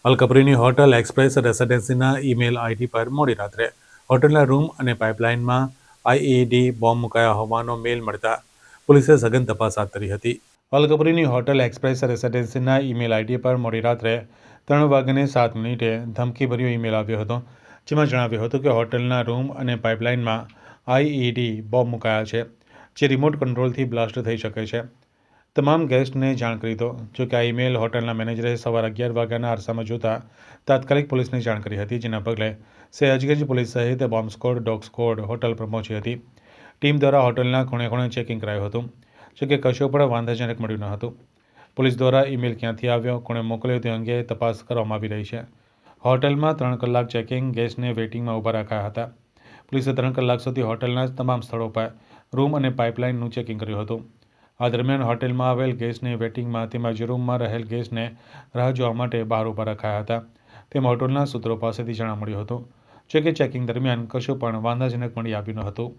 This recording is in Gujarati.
અલકપરીની હોટલ એક્સપ્રેસ રેસિડેન્સીના ઈમેલ આઈડી પર મોડી રાત્રે હોટલના રૂમ અને પાઇપલાઇનમાં આઈઈડી બોમ્બ મુકાયા હોવાનો મેલ મળતા પોલીસે સઘન તપાસ હાથ ધરી હતી. અલકપરીની હોટલ એક્સપ્રેસ રેસિડેન્સીના ઈમેલ આઈડી પર મોડી રાત્રે 3:07 ધમકીભર્યો ઈમેલ આવ્યો હતો, જેમાં જણાવ્યું હતું કે હોટલના રૂમ અને પાઇપલાઇનમાં આઈઈડી બોમ્બ મુકાયા છે, જે રિમોટ કંટ્રોલથી બ્લાસ્ટ થઈ શકે છે. તમામ ગેસ્ટને જાણ કરી દો. જોકે આ ઈમેલ હોટલના મેનેજરે સવારે 11 વાગ્યાના અરસામાં જોતા તાત્કાલિક પોલીસને જાણ કરી હતી, જેના પગલે સયાજગંજ પોલીસ સહિત bomb squad, dog squad hotel પર પહોંચી હતી. ટીમ દ્વારા હોટલના ખૂણે ચેકિંગ કરાયું હતું. જોકે કશું પણ વાંધાજનક મળ્યું ન હતું. પોલીસ દ્વારા ઈમેલ ક્યાંથી આવ્યો, કોણે મોકલ્યો તે અંગે તપાસ કરવામાં આવી રહી છે. હોટલમાં 3 કલાક ચેકિંગ, ગેસ્ટને વેઇટિંગમાં ઊભા રાખ્યા હતા. પોલીસે 3 કલાક સુધી હોટલના તમામ સ્થળો પર રૂમ અને પાઇપલાઇનનું ચેકિંગ કર્યું હતું. આ દરમિયાન હોટેલમાં આવેલ ગેસ્ટને વેટિંગમાં તેમજ રૂમમાં રહેલ ગેસ્ટને રાહ જોવા માટે બહાર ઊભા રખાયા હતા, તેમ હોટલના સૂત્રો પાસેથી જાણવા મળ્યું હતું. જોકે ચેકિંગ દરમિયાન કશું પણ વાંધાજનક મળી આવ્યું ન હતું.